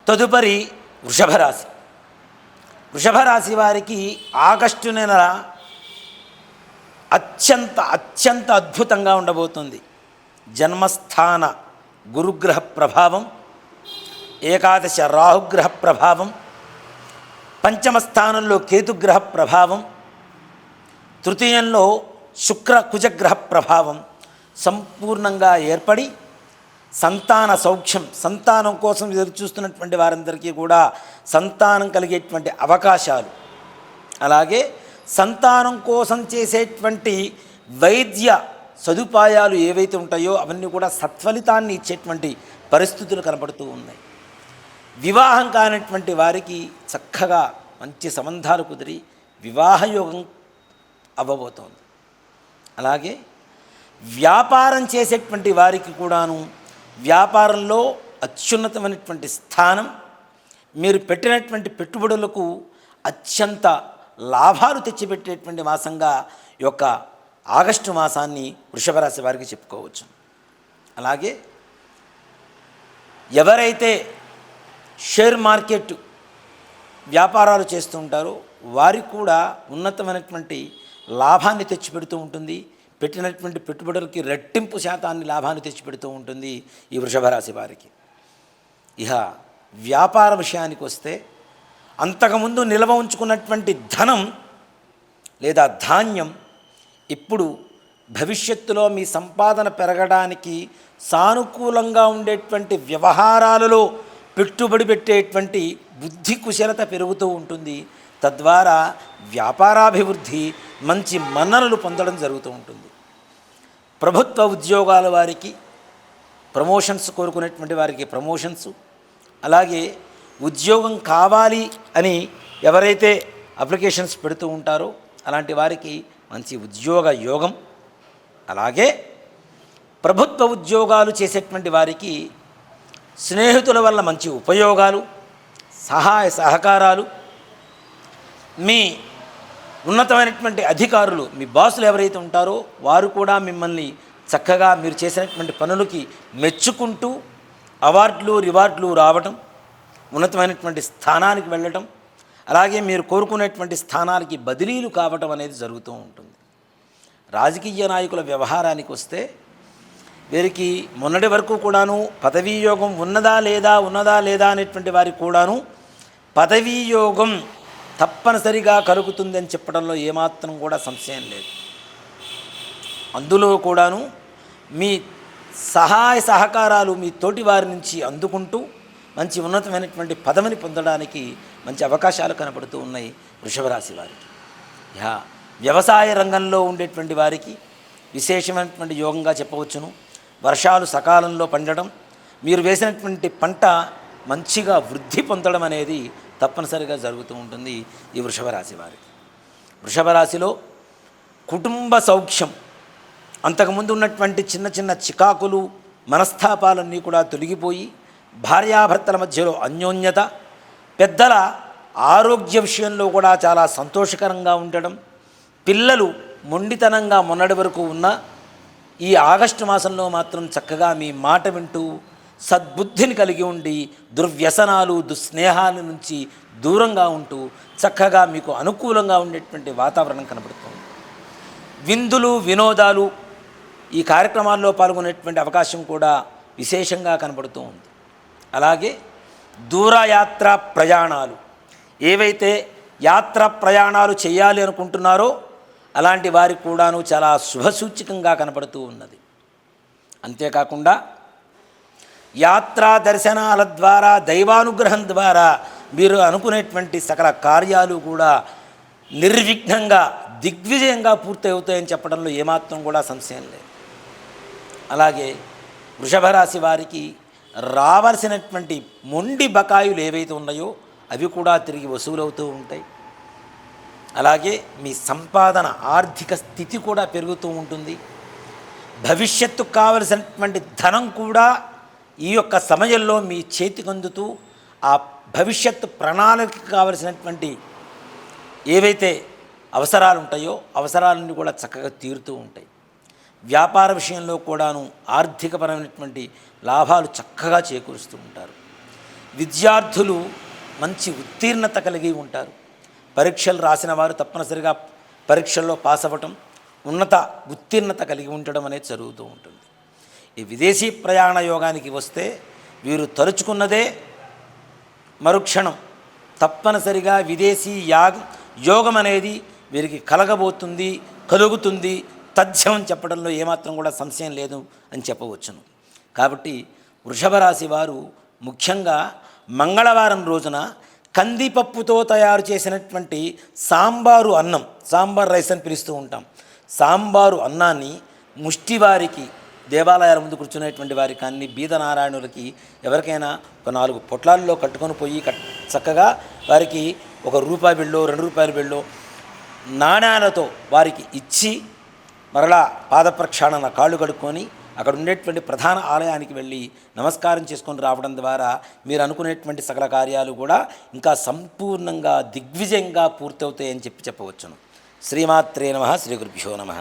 తదుపరి వృషభ రాశి. వృషభ రాశి వారికి ఆగస్టు నెల అత్యంత అద్భుతంగా ఉండబోతుంది. జన్మస్థాన గురుగ్రహ ప్రభావం, ఏకాదశ రాహుగ్రహ ప్రభావం, పంచమ స్థానంలో కేతుగ్రహ ప్రభావం, తృతీయంలో శుక్ర కుజగ్రహ ప్రభావం సంపూర్ణంగా ఏర్పడి సంతాన సౌఖ్యం, సంతానం కోసం ఎదురు చూస్తున్నటువంటి వారందరికీ కూడా సంతానం కలిగేటువంటి అవకాశాలు, అలాగే సంతానం కోసం చేసేటువంటి వైద్య సదుపాయాలు ఏవైతే ఉంటాయో అవన్నీ కూడా సత్ఫలితాన్ని ఇచ్చేటువంటి పరిస్థితులు కనబడుతూ ఉన్నాయి. వివాహం కానటువంటి వారికి చక్కగా మంచి సంబంధాలు కుదిరి వివాహయోగం అవ్వబోతోంది. అలాగే వ్యాపారం చేసేటువంటి వారికి కూడాను వ్యాపారంలో అత్యున్నతమైనటువంటి స్థానం, మీరు పెట్టినటువంటి పెట్టుబడులకు అత్యంత లాభాలు తెచ్చిపెట్టేటువంటి మాసంగా ఈ యొక్క ఆగస్టు మాసాన్ని వృషభ రాశి వారికి చెప్పుకోవచ్చు. అలాగే ఎవరైతే షేర్ మార్కెట్ వ్యాపారాలు చేస్తూ ఉంటారో వారికి కూడా ఉన్నతమైనటువంటి లాభాన్ని తెచ్చిపెడుతూ ఉంటుంది. పెట్టినటువంటి పెట్టుబడులకి రెట్టింపు శాతాన్ని లాభాన్ని తెచ్చిపెడుతూ ఉంటుంది ఈ వృషభ రాశి వారికి. ఇక వ్యాపార విషయానికి వస్తే అంతకుముందు నిల్వ ఉంచుకున్నటువంటి ధనం లేదా ధాన్యం ఇప్పుడు భవిష్యత్తులో మీ సంపాదన పెరగడానికి సానుకూలంగా ఉండేటువంటి వ్యవహారాలలో పెట్టుబడి పెట్టేటువంటి బుద్ధి కుశలత పెరుగుతూ ఉంటుంది. తద్వారా వ్యాపారాభివృద్ధి మంచి మన్ననలు పొందడం జరుగుతూ ఉంటుంది. ప్రభుత్వ ఉద్యోగాల వారికి ప్రమోషన్స్ కోరుకునేటువంటి వారికి ప్రమోషన్స్, అలాగే ఉద్యోగం కావాలి అని ఎవరైతే అప్లికేషన్స్ పెడుతూ ఉంటారో అలాంటి వారికి మంచి ఉద్యోగ యోగం, అలాగే ప్రభుత్వ ఉద్యోగాలు చేసేటువంటి వారికి స్నేహితుల వల్ల మంచి ఉపయోగాలు, సహాయ సహకారాలు, మీ ఉన్నతమైనటువంటి అధికారులు, మీ బాసులు ఎవరైతే ఉంటారో వారు కూడా మిమ్మల్ని చక్కగా మీరు చేసినటువంటి పనులకి మెచ్చుకుంటూ అవార్డులు రివార్డులు రావటం, ఉన్నతమైనటువంటి స్థానానికి వెళ్ళటం, అలాగే మీరు కోరుకునేటువంటి స్థానాలకి బదిలీలు కావటం అనేది జరుగుతూ ఉంటుంది. రాజకీయ నాయకుల వ్యవహారానికి వస్తే వీరికి మొన్నటి వరకు కూడాను పదవీ యోగం ఉన్నదా లేదా అనేటువంటి వారికి కూడాను పదవీ యోగం తప్పనిసరిగా కలుగుతుందని చెప్పడంలో ఏమాత్రం కూడా సంశయం లేదు. అందులో కూడాను మీ సహాయ సహకారాలు మీ తోటి వారి నుంచి అందుకుంటూ మంచి ఉన్నతమైనటువంటి పదవిని పొందడానికి మంచి అవకాశాలు కనపడుతూ ఉన్నాయి వృషభ రాశి వారికి. వ్యవసాయ రంగంలో ఉండేటువంటి వారికి విశేషమైనటువంటి యోగంగా చెప్పవచ్చును. వర్షాలు సకాలంలో పండడం, మీరు వేసినటువంటి పంట మంచిగా వృద్ధి పొందడం అనేది తప్పనిసరిగా జరుగుతూ ఉంటుంది ఈ వృషభ రాశి వారికి. వృషభ రాశిలో కుటుంబ సౌఖ్యం, అంతకుముందు ఉన్నటువంటి చిన్న చిన్న చికాకులు మనస్తాపాలన్నీ కూడా తొలగిపోయి భార్యాభర్తల మధ్యలో అన్యోన్యత, పెద్దల ఆరోగ్య విషయంలో కూడా చాలా సంతోషకరంగా ఉండడం, పిల్లలు మొండితనంగా మొన్నటి వరకు ఉన్న ఈ ఆగస్టు మాసంలో మాత్రం చక్కగా మీ మాట వింటూ సద్బుద్ధిని కలిగి ఉండి దుర్వ్యసనాలు దుస్నేహాల నుంచి దూరంగా ఉంటూ చక్కగా మీకు అనుకూలంగా ఉండేటువంటి వాతావరణం కనబడుతుంది. విందులు వినోదాలు ఈ కార్యక్రమాల్లో పాల్గొనేటువంటి అవకాశం కూడా విశేషంగా కనబడుతూ ఉంది. అలాగే దూరయాత్ర ప్రయాణాలు, ఏవైతే యాత్ర ప్రయాణాలు చేయాలి అనుకుంటున్నారో అలాంటి వారికి కూడాను చాలా శుభసూచకంగా కనపడుతూ ఉన్నది. అంతేకాకుండా యాత్రా దర్శనాల ద్వారా దైవానుగ్రహం ద్వారా మీరు అనుకునేటువంటి సకల కార్యాలు కూడా నిర్విఘ్నంగా దిగ్విజయంగా పూర్తి అవుతాయని చెప్పడంలో ఏమాత్రం కూడా సంశయం లేదు. అలాగే వృషభ రాశి వారికి రావాల్సినటువంటి మొండి బకాయిలు ఏవైతే ఉన్నాయో అవి కూడా తిరిగి వసూలవుతూ ఉంటాయి. అలాగే మీ సంపాదన ఆర్థిక స్థితి కూడా పెరుగుతూ ఉంటుంది. భవిష్యత్తుకు కావలసినటువంటి ధనం కూడా ఈ యొక్క సమయంలో మీ చేతికి అందుతూ ఆ భవిష్యత్తు ప్రణాళికకు కావలసినటువంటి ఏవైతే అవసరాలు ఉంటాయో అవసరాలన్నీ కూడా చక్కగా తీరుతూ ఉంటాయి. వ్యాపార విషయంలో కూడాను ఆర్థికపరమైనటువంటి లాభాలు చక్కగా చేకూరుస్తూ ఉంటారు. విద్యార్థులు మంచి ఉత్తీర్ణత కలిగి ఉంటారు. పరీక్షలు రాసిన వారు తప్పనిసరిగా పరీక్షల్లో పాస్ అవ్వటం, ఉన్నత ఉత్తీర్ణత కలిగి ఉండడం అనేది జరుగుతూ ఉంటుంది. ఈ విదేశీ ప్రయాణ యోగానికి వస్తే వీరు తలుచుకున్నదే మరుక్షణం తప్పనిసరిగా విదేశీ యోగం అనేది వీరికి కలగబోతుంది, కలుగుతుంది, తథ్యం చెప్పడంలో ఏమాత్రం కూడా సంశయం లేదు అని చెప్పవచ్చును. కాబట్టి వృషభ రాశి వారు ముఖ్యంగా మంగళవారం రోజున కందిపప్పుతో తయారు చేసినటువంటి సాంబారు అన్నం, సాంబార్ రైస్ అని పిలుస్తూ ఉంటాం, సాంబారు అన్నాన్ని ముష్టివారికి, దేవాలయాల ముందు కూర్చునేటువంటి వారికి కానీ, బీద నారాయణులకి ఎవరికైనా ఒక 4 పొట్లాల్లో కట్టుకొని పోయి చక్కగా వారికి ₹1 బిళ్ళో ₹2 బిళ్ళో నాణ్యాలతో వారికి ఇచ్చి మరలా పాదప్రక్షాళన కాళ్ళు కడుక్కొని అక్కడ ఉండేటువంటి ప్రధాన ఆలయానికి వెళ్ళి నమస్కారం చేసుకొని రావడం ద్వారా మీరు అనుకునేటువంటి సకల కార్యాలు కూడా ఇంకా సంపూర్ణంగా దిగ్విజయంగా పూర్తవుతాయని చెప్పవచ్చును. శ్రీమాత్రే నమః. శ్రీ గురుభ్యో నమః.